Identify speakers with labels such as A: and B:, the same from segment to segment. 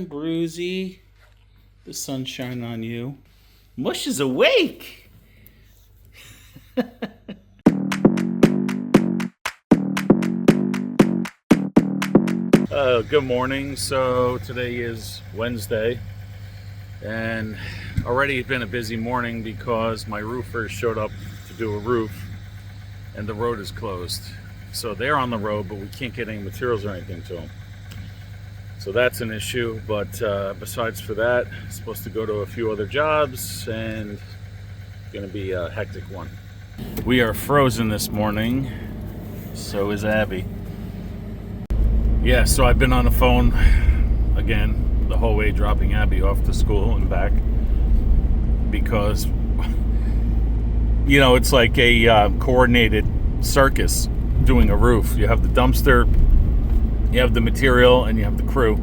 A: Bruisey, the sunshine on you. Mush is awake. Good morning. So today is Wednesday, and already been a busy morning because my roofers showed up to do a roof, and the road is closed. So they're on the road, but we can't get any materials or anything to them. So that's an issue, but besides for that, I'm supposed to go to a few other jobs, and it's going to be a hectic one. We are frozen this morning, so is Abby. Yeah, so I've been on the phone again the whole way dropping Abby off to school and back because, you know, it's like a coordinated circus doing a roof. You have the dumpster, you have the material, and you have the crew.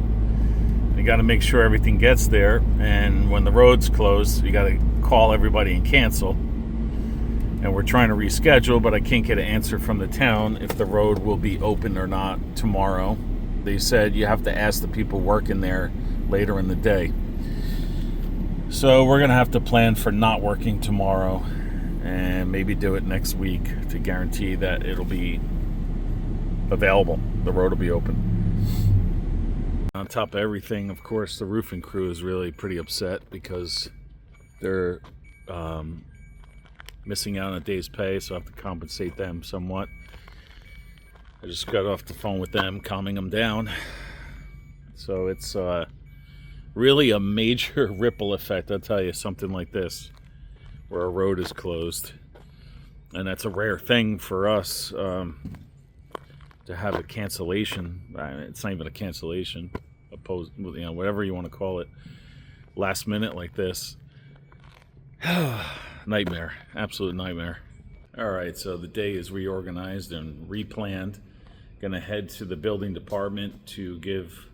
A: You got to make sure everything gets there, and when the road's closed, you got to call everybody and cancel. And we're trying to reschedule, but I can't get an answer from the town if the road will be open or not tomorrow. They said you have to ask the people working there later in the day. So we're going to have to plan for not working tomorrow and maybe do it next week to guarantee that it'll be available. The road will be open. On top of everything, of course, the roofing crew is really pretty upset because they're missing out on a day's pay, so I have to compensate them somewhat. I just got off the phone with them, calming them down. So it's really a major ripple effect, I'll tell you, something like this, where a road is closed. And that's a rare thing for us to have a cancellation. It's not even a cancellation, whatever you want to call it, last minute like this. Nightmare, absolute nightmare. All right, so the day is reorganized and replanned. Gonna head to the building department to give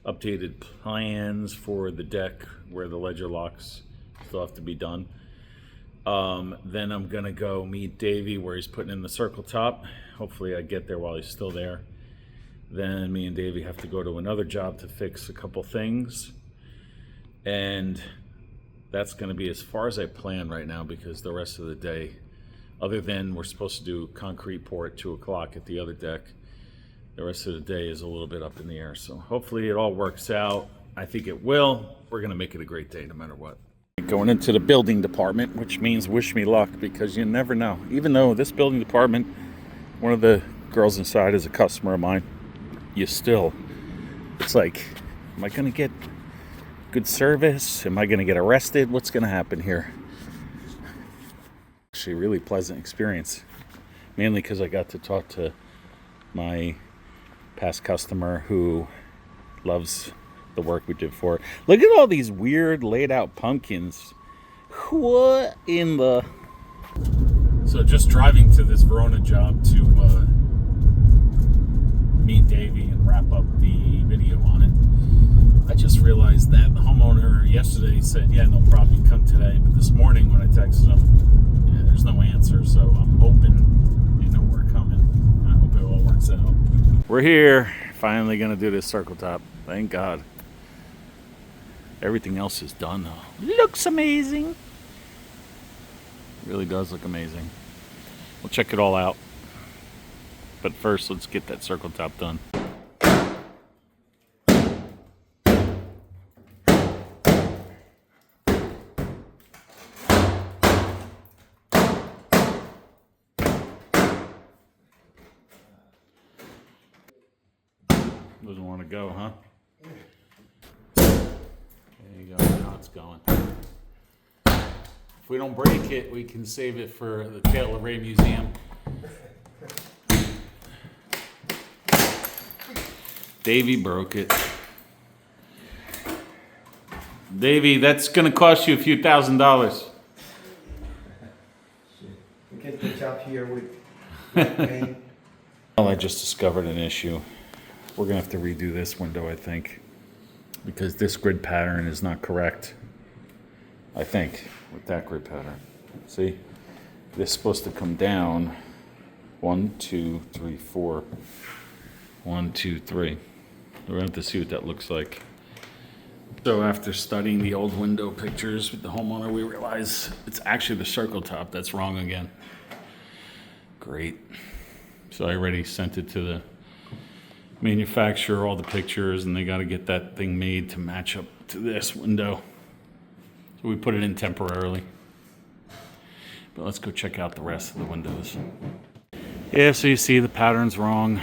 A: updated plans for the deck where the ledger locks still have to be done. Then I'm gonna go meet Davey where he's putting in the circle top. Hopefully I get there while he's still there. Then me and Davey have to go to another job to fix a couple things. And that's going to be as far as I plan right now, because the rest of the day, other than we're supposed to do concrete pour at 2 o'clock at the other deck, the rest of the day is a little bit up in the air. So hopefully it all works out. I think it will. We're going to make it a great day no matter what. Going into the building department, which means wish me luck, because you never know. Even though this building department, one of the girls inside is a customer of mine, it's like, am I going to get good service? Am I going to get arrested? What's going to happen here? Actually, really pleasant experience. Mainly because I got to talk to my past customer who loves the work we did for her. Look at all these weird laid out pumpkins. What in the... So just driving to this Verona job to meet Davey and wrap up the video on it. I just realized that the homeowner yesterday said, yeah, no problem, you come today. But this morning when I texted him, yeah, there's no answer. So I'm hoping they know we're coming. I hope it all works out. We're here. Finally going to do this circle top. Thank God. Everything else is done, though. Looks amazing. Really does look amazing. We'll check it all out. But first, let's get that circle top done. Doesn't want to go, huh? There you go. Now it's going. If we don't break it, we can save it for the Taylor Ray Museum. Davey broke it. Davey, that's going to cost you a few $1,000s.
B: Get the job here with paint.
A: Well, I just discovered an issue. We're going to have to redo this window, I think, because this grid pattern is not correct. I think, with that grid pattern. See? This is supposed to come down 1, 2, 3, 4. 1, 2, 3. We're going to have to see what that looks like. So after studying the old window pictures with the homeowner, we realize it's actually the circle top that's wrong again. Great. So I already sent it to the manufacturer, all the pictures, and they got to get that thing made to match up to this window. So we put it in temporarily. But let's go check out the rest of the windows. Yeah, so you see the pattern's wrong.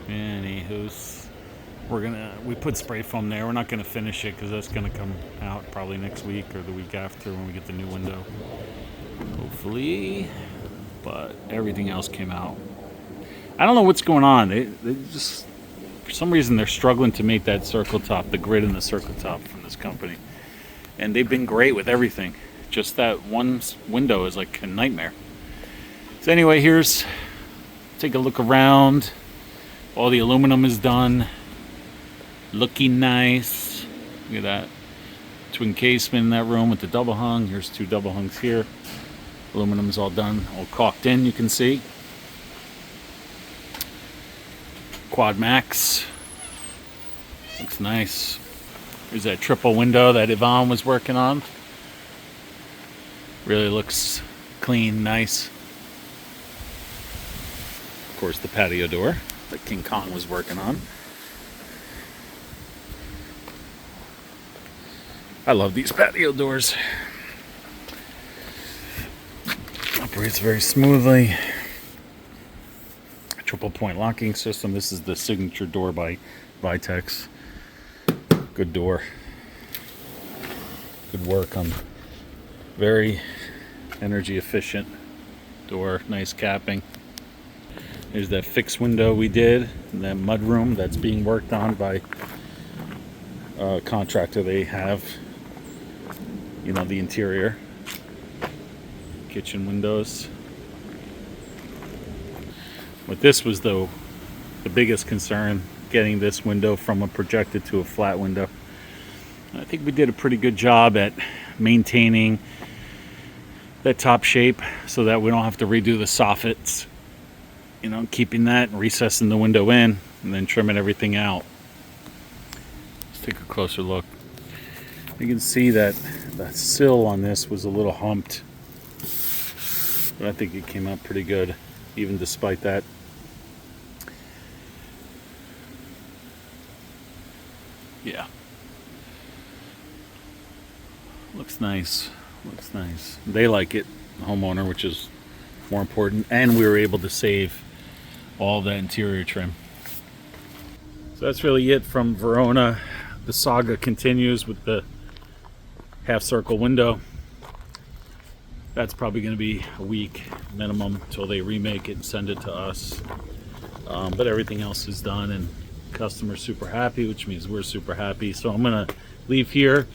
A: Anywho's. We put spray foam there. We're not gonna finish it because that's gonna come out probably next week or the week after when we get the new window. Hopefully. But everything else came out. I don't know what's going on. They just, for some reason, they're struggling to make that circle top, the grid in the circle top from this company. And they've been great with everything. Just that one window is like a nightmare. So anyway, take a look around. All the aluminum is done. Looking nice. Look at that. Twin casement in that room with the double hung. Here's 2 double hungs here. Aluminum's all done, all caulked in, you can see. Quad Max. Looks nice. Here's that triple window that Yvonne was working on. Really looks clean, nice. Of course, the patio door that King Kong was working on. I love these patio doors. Operates very smoothly. Triple point locking system. This is the signature door by Vitex. Good door. Good work on very energy efficient door. Nice capping. There's that fixed window we did in that mud room that's being worked on by a contractor. They have, you know, the interior kitchen windows. But this was the biggest concern, getting this window from a projected to a flat window. I think we did a pretty good job at maintaining that top shape so that we don't have to redo the soffits. You know, keeping that and recessing the window in and then trimming everything out. Let's take a closer look. You can see that the sill on this was a little humped, but I think it came out pretty good even despite that. Yeah. Looks nice. Looks nice. They like it, the homeowner, which is more important. And we were able to save all the interior trim. So that's really it from Verona. The saga continues with the half circle window. That's probably going to be a week minimum until they remake it and send it to us. But everything else is done and customer's super happy, which means we're super happy. So I'm going to leave here,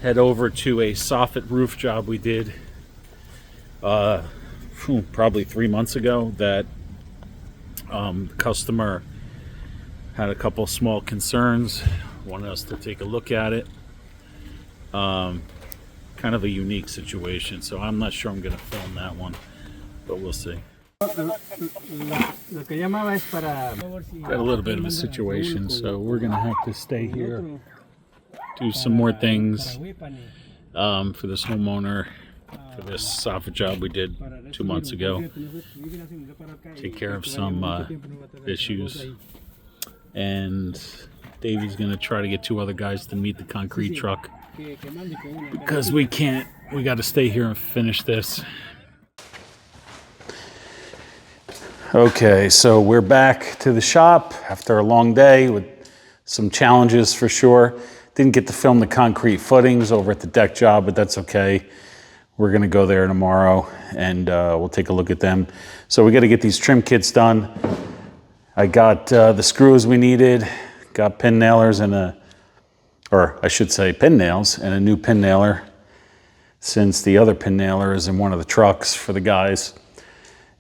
A: head over to a soffit roof job we did probably 3 months ago that the customer had a couple small concerns, wanted us to take a look at it. Kind of a unique situation, so I'm not sure I'm going to film that one, but we'll see. Got a little bit of a situation, so we're going to have to stay here, do some more things for this homeowner, for this soffit job we did 2 months ago. Take care of some issues, and Davey's going to try to get 2 other guys to meet the concrete truck because we got to stay here and finish this. Okay, so we're back to the shop after a long day with some challenges for sure. Didn't get to film the concrete footings over at the deck job, but that's okay. We're gonna go there tomorrow and we'll take a look at them. So we gotta get these trim kits done. I got the screws we needed, got pin nailers and pin nails and a new pin nailer, since the other pin nailer is in one of the trucks for the guys.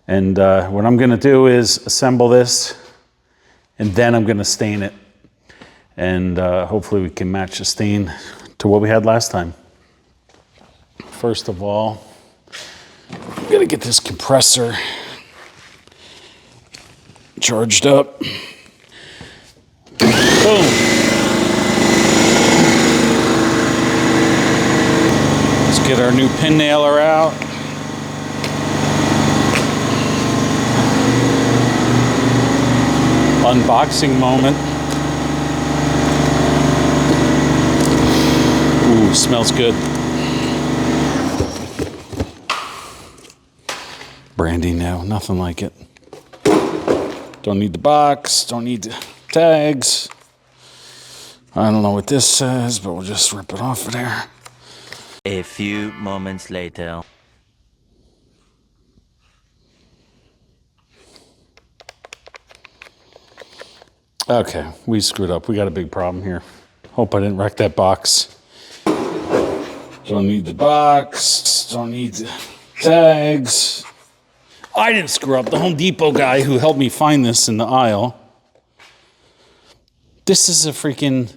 A: And what I'm gonna do is assemble this and then I'm gonna stain it. And hopefully we can match the stain to what we had last time. First of all, I'm gonna get this compressor charged up. Boom. Get our new pin nailer out. Unboxing moment. Ooh, smells good. Brandy now, nothing like it. Don't need the box, don't need the tags. I don't know what this says, but we'll just rip it off of there.
C: A few moments later.
A: Okay, we screwed up. We got a big problem here. Hope I didn't wreck that box. Don't need the box, don't need the tags. I didn't screw up. The Home Depot guy who helped me find this in the aisle. This is a freaking...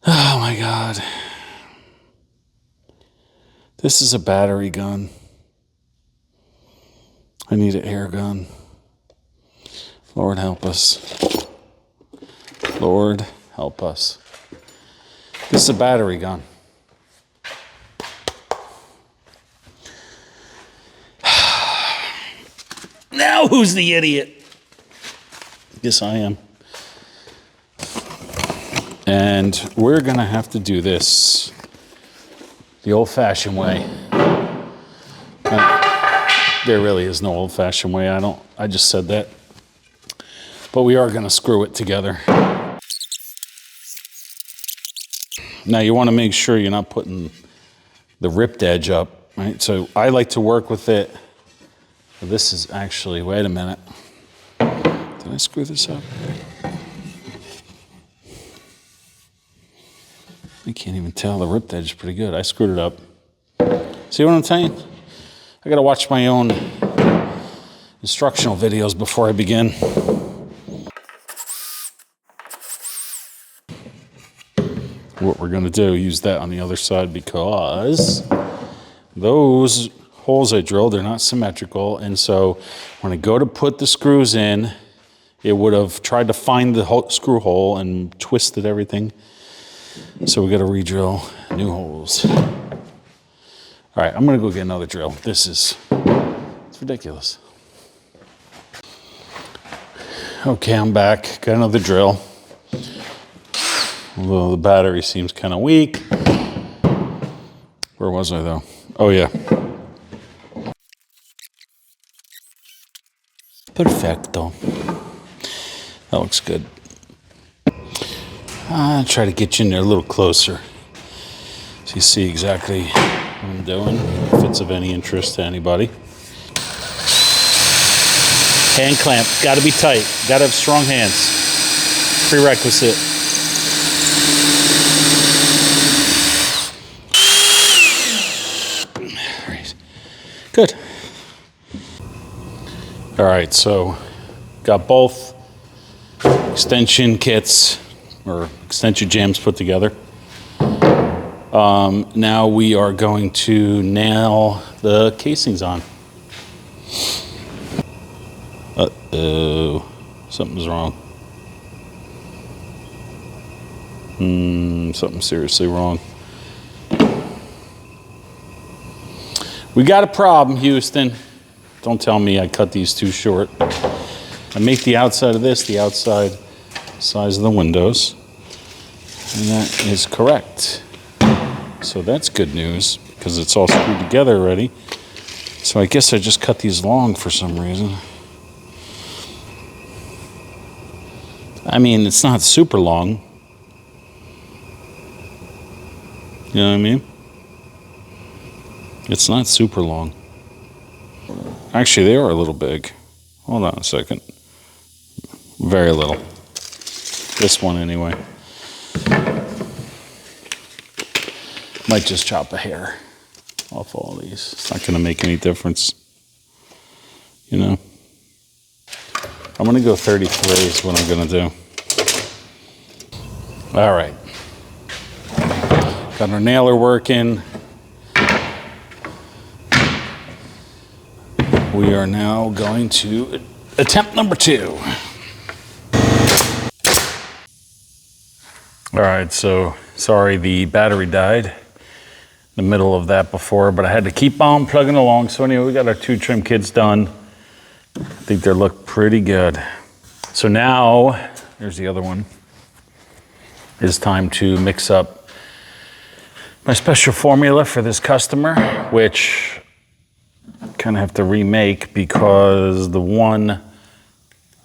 A: Oh my God. This is a battery gun. I need an air gun. Lord help us. Lord help us. This is a battery gun. Now who's the idiot? Yes, I am. And we're gonna have to do this the old-fashioned way. There really is no old-fashioned way. I just said that. But we are gonna screw it together. Now you wanna make sure you're not putting the ripped edge up, right? So I like to work with it. This is actually, wait a minute. Did I screw this up? I can't even tell. The ripped edge is pretty good. I screwed it up. See what I'm saying? I gotta watch my own instructional videos before I begin. What we're gonna do, use that on the other side because those holes I drilled are not symmetrical, and so when I go to put the screws in, it would have tried to find the screw hole and twisted everything. So we got to re-drill new holes. All right, I'm gonna go get another drill. It's ridiculous. Okay, I'm back. Got another drill. Although the battery seems kind of weak. Where was I though? Oh yeah. Perfecto. That looks good. I'll try to get you in there a little closer so you see exactly what I'm doing, if it's of any interest to anybody. Hand clamp, gotta be tight, gotta have strong hands. Prerequisite. All right. Good. All right, so got both extension kits or extension jams put together. Now we are going to nail the casings on. Uh-oh, something's wrong. Something seriously wrong. We got a problem, Houston. Don't tell me I cut these too short. I make the outside of this the outside size of the windows, and that is correct. So that's good news because it's all screwed together already. So I guess I just cut these long for some reason. I mean, it's not super long. You know what I mean? It's not super long. Actually, they are a little big. Hold on a second. Very little. This one anyway. Might just chop a hair off all these. It's not gonna make any difference. You know? I'm gonna go 33 is what I'm gonna do. All right. Got our nailer working. We are now going to attempt number 2. All right, so sorry the battery died. the middle of that before, but I had to keep on plugging along. So anyway, we got our 2 trim kits done. I think they look pretty good. So now, there's the other one. It's time to mix up my special formula for this customer, which I kind of have to remake because the one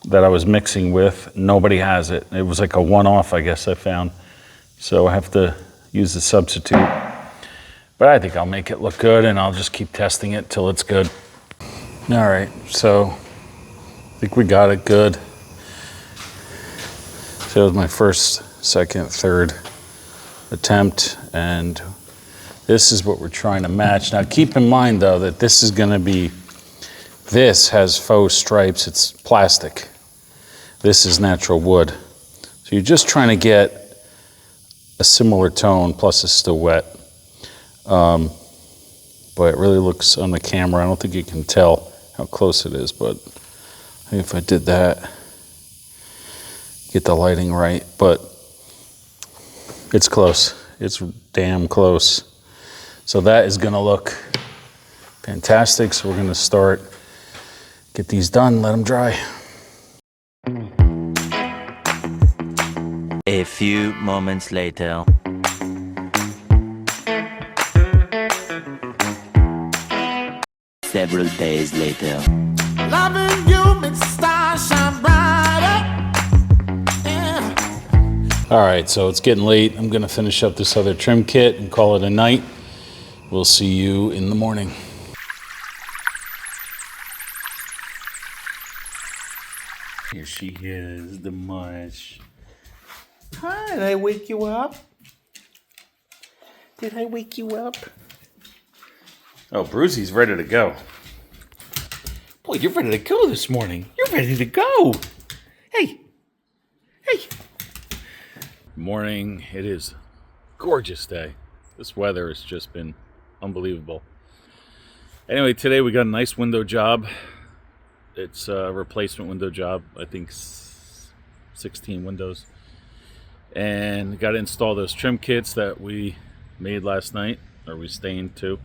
A: that I was mixing with, nobody has it. It was like a one-off, I guess I found. So I have to use the substitute. But I think I'll make it look good and I'll just keep testing it till it's good. All right, so I think we got it good. So it was my first, second, third attempt, and this is what we're trying to match. Now keep in mind though that this is gonna be, this has faux stripes, it's plastic. This is natural wood. So you're just trying to get a similar tone, plus it's still wet. But it really looks on the camera, I don't think you can tell how close it is, but I think if I did that, get the lighting right, but it's close. It's damn close. So that is gonna look fantastic. So we're gonna start, get these done, let them dry.
C: A few moments later. Several days later.
D: Loving you makes the stars shine brighter. Yeah.
A: All right, so it's getting late. I'm gonna finish up this other trim kit and call it a night. We'll see you in the morning. Here she is, the mush. Hi, did I wake you up? Did I wake you up? Oh, Brucey's ready to go. Boy, you're ready to go this morning. You're ready to go. Hey. Hey. Morning. It is a gorgeous day. This weather has just been unbelievable. Anyway, today we got a nice window job. It's a replacement window job. I think 16 windows. And got to install those trim kits that we made last night, or we stained too.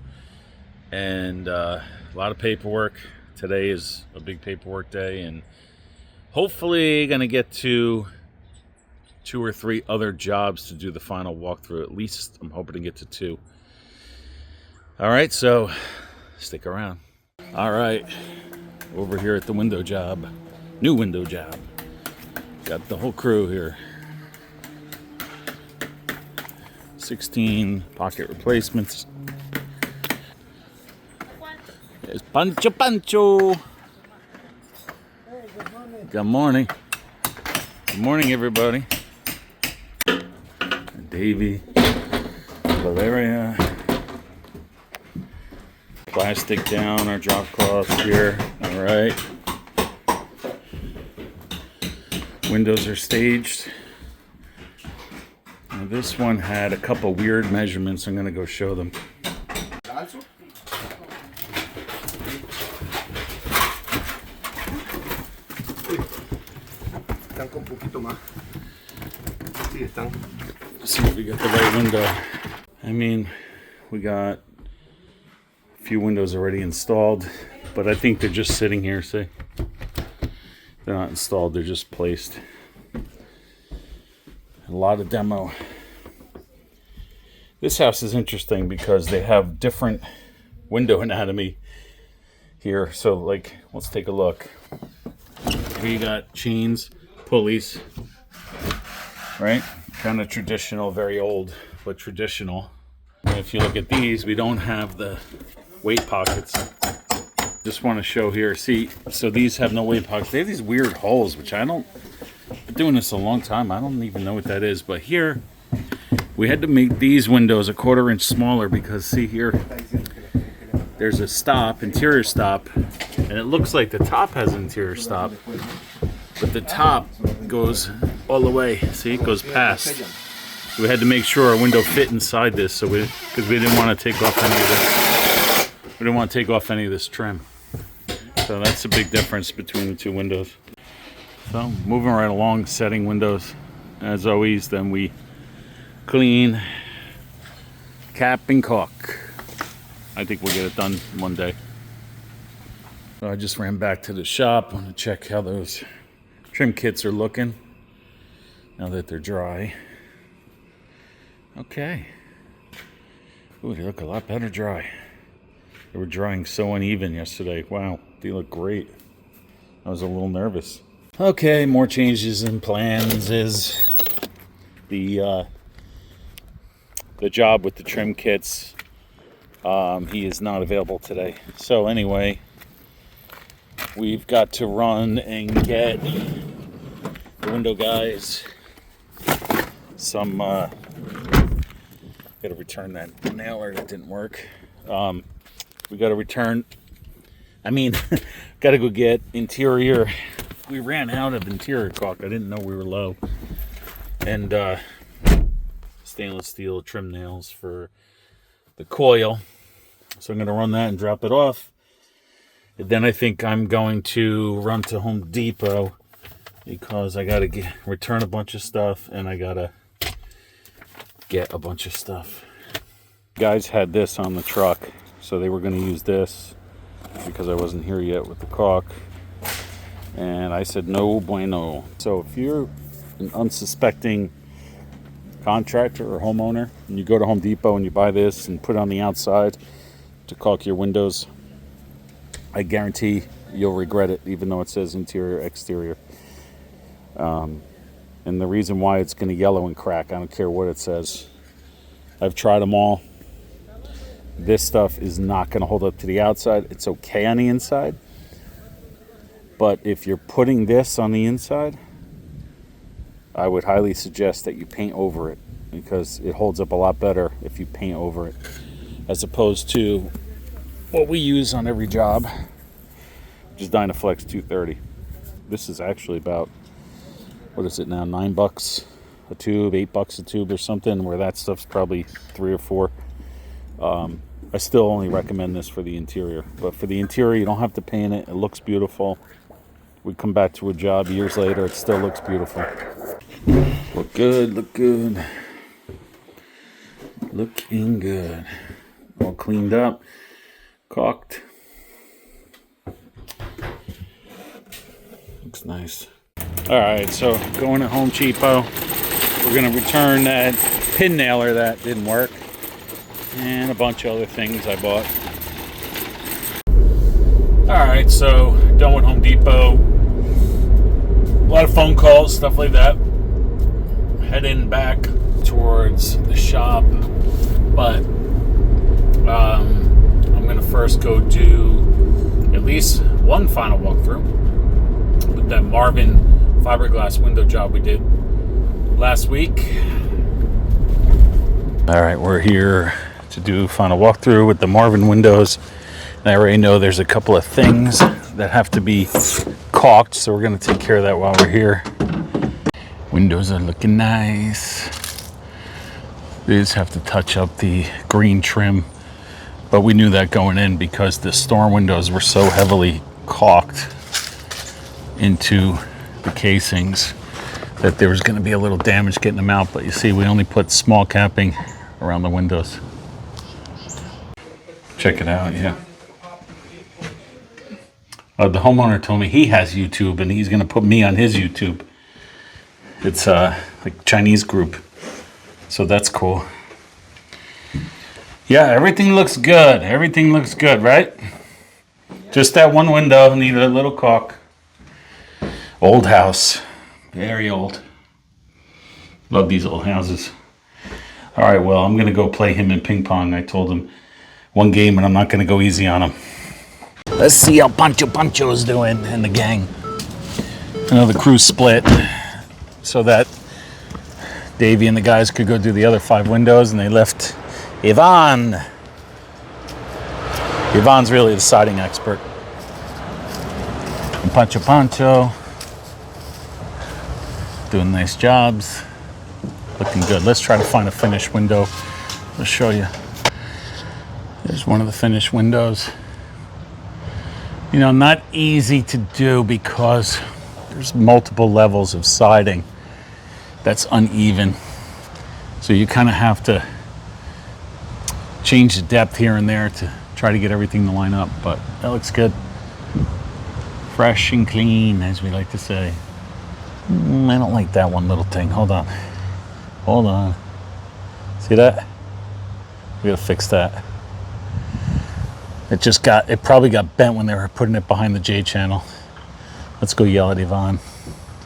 A: And a lot of paperwork. Today is a big paperwork day, and hopefully gonna get to 2 or 3 other jobs to do the final walkthrough. At least I'm hoping to get to 2. All right, so stick around. All right, over here at the window job, new window job. Got the whole crew here. 16 pocket replacements. There's Pancho. Hey, good morning. Good morning. Good morning, everybody. Davey, Valeria. Plastic down our drop cloths here. All right. Windows are staged. Now this one had a couple weird measurements. I'm going to go show them. Let's see if we got the right window. I mean, we got a few windows already installed, but I think they're just sitting here, see? They're not installed, they're just placed. A lot of demo. This house is interesting because they have different window anatomy here. So like, let's take a look. Here you got chains, pulleys, right? Kind of traditional, very old, but traditional. And if you look at these, we don't have the weight pockets. Just want to show here, see, so these have no weight pockets. They have these weird holes, which I don't, I've been doing this a long time. I don't even know what that is, but here, we had to make these windows a 1/4 inch smaller because see here, there's a stop, interior stop, and it looks like the top has an interior stop, but the top goes all the way. See, it goes past. We had to make sure our window fit inside this, so because we didn't want to take off any of this. We didn't want to take off any of this trim. So that's a big difference between the 2 windows. So moving right along, setting windows as always. Then we clean, cap and caulk. I think we'll get it done one day. So I just ran back to the shop. Want to check how those trim kits are looking now that they're dry. Okay. Ooh, they look a lot better dry. They were drying so uneven yesterday. Wow, they look great. I was a little nervous. Okay, more changes in plans is the job with the trim kits. He is not available today. So anyway, we've got to run and get the window guys some, got to return that nailer that didn't work. We got to return, got to go get interior. We ran out of interior caulk. I didn't know we were low. And stainless steel trim nails for the coil. So I'm going to run that and drop it off. And then I think I'm going to run to Home Depot because I got to return a bunch of stuff and I got to get a bunch of stuff. Guys had this on the truck, so they were going to use this because I wasn't here yet with the caulk. And I said, no bueno. So if you're an unsuspecting contractor or homeowner and you go to Home Depot and you buy this and put it on the outside to caulk your windows, I guarantee you'll regret it, even though it says interior, exterior. And the reason why it's going to yellow and crack, I don't care what it says. I've tried them all. This stuff is not going to hold up to the outside. It's okay on the inside. But if you're putting this on the inside, I would highly suggest that you paint over it because it holds up a lot better if you paint over it as opposed to what we use on every job, which is Dynaflex 230. This is actually about, what is it now, $9 a tube, $8 a tube or something, where that stuff's probably $3 or $4. I still only recommend this for the interior, but for the interior you don't have to paint it. It looks beautiful. We come back to a job years later, it still looks beautiful. Look good, look good. Looking good. All cleaned up, caulked. Looks nice. All right, so going to Home Depot. We're gonna return that pin nailer that didn't work and a bunch of other things I bought. All right, so done with Home Depot. A lot of phone calls, stuff like that. Heading back towards the shop, but I'm gonna first go do at least one final walkthrough with that Marvin fiberglass window job we did last week. All right, we're here to do a final walkthrough with the Marvin windows. And I already know there's a couple of things that have to be caulked, so we're going to take care of that while we're here. Windows are looking nice. They just have to touch up the green trim, but we knew that going in because the storm windows were so heavily caulked into the casings that there was going to be a little damage getting them out. But you see, we only put small capping around the windows. Check it out, yeah. The homeowner told me he has YouTube and he's going to put me on his YouTube. It's like Chinese group, so that's cool. Yeah, everything looks good. Everything looks good, right? Just that one window needed a little caulk. Old house, very old. Love these old houses. All right, well, I'm going to go play him in ping pong. I told him one game and I'm not going to go easy on him. Let's see how Pancho is doing and the gang. I know the crew split so that Davey and the guys could go do the other 5 windows, and they left Ivan. Ivan's really the siding expert. And Pancho doing nice jobs. Looking good. Let's try to find a finished window. I'll show you. There's one of the finished windows. You know, not easy to do because there's multiple levels of siding that's uneven. So you kind of have to change the depth here and there to try to get everything to line up, but that looks good. Fresh and clean, as we like to say. I don't like that one little thing. Hold on. Hold on. See that? We gotta fix that. It probably got bent when they were putting it behind the J channel. Let's go yell at Yvonne.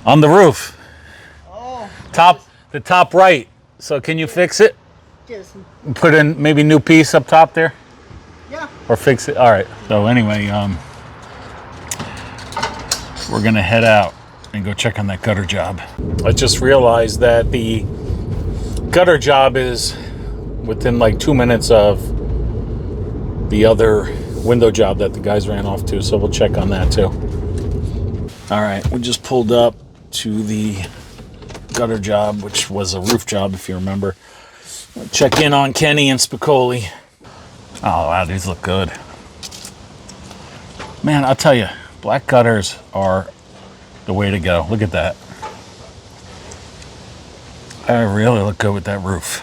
A: On the roof.
E: Oh.
A: The top right. So can you fix it?
E: Just,
A: Put in maybe new piece up top there?
E: yeah.
A: Or fix it? All right. So anyway, we're gonna head out and go check on that gutter job. I just realized that the gutter job is within like 2 minutes of the other window job that the guys ran off to, so we'll check on that too. All right, we just pulled up to the gutter job, which was a roof job, if you remember. Check in on Kenny and Spicoli. Oh wow, these look good. Man, I'll tell you, black gutters are the way to go. Look at that. I really look good with that roof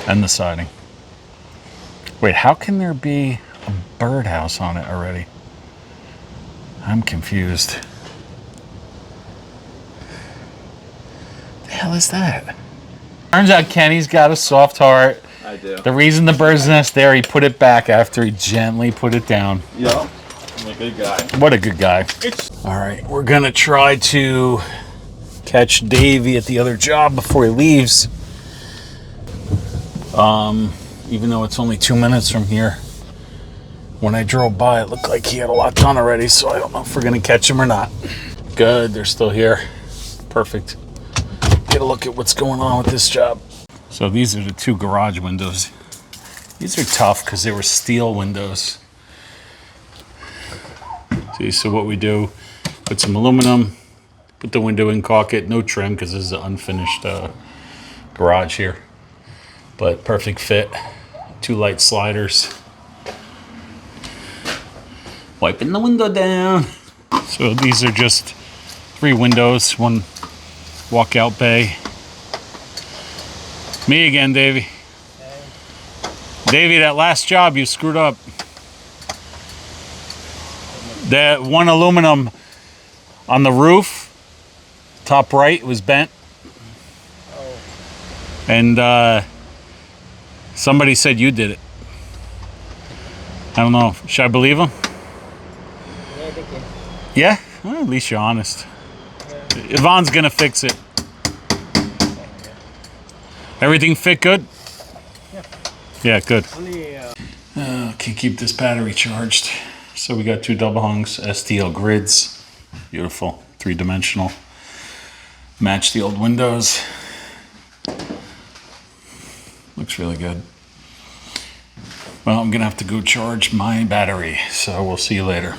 A: and the siding. Wait, how can there be a birdhouse on it already? I'm confused. The hell is that? Turns out Kenny's got a soft heart.
F: I do.
A: The reason the bird's nest there, he put it back after he gently put it down.
F: Yep. I'm a good guy.
A: What a good guy. All right, we're gonna try to catch Davey at the other job before he leaves. Even though it's only 2 minutes from here. When I drove by, it looked like he had a lot done already, so I don't know if we're gonna catch him or not. Good, they're still here. Perfect. Get a look at what's going on with this job. So these are the two garage windows. These are tough because they were steel windows. See, so what we do, put some aluminum, put the window in, caulk it, no trim because this is an unfinished garage here. But perfect fit. 2 light sliders. Wiping the window down. So these are just 3 windows, 1 walkout bay. Me again, Davey. Davey, that last job you screwed up. That 1 aluminum on the roof, top right, was bent. And somebody said you did it. I don't know. Should I believe him?
E: Yeah, I think it.
A: Yeah? Well, at least you're honest. Yvonne's gonna fix it. Everything fit good?
E: Yeah.
A: Yeah, good.
E: Only,
A: Can keep this battery charged. So we got 2 double hungs, STL grids. Beautiful, 3-dimensional. Match the old windows. Looks really good. Well, I'm gonna have to go charge my battery, so we'll see you later.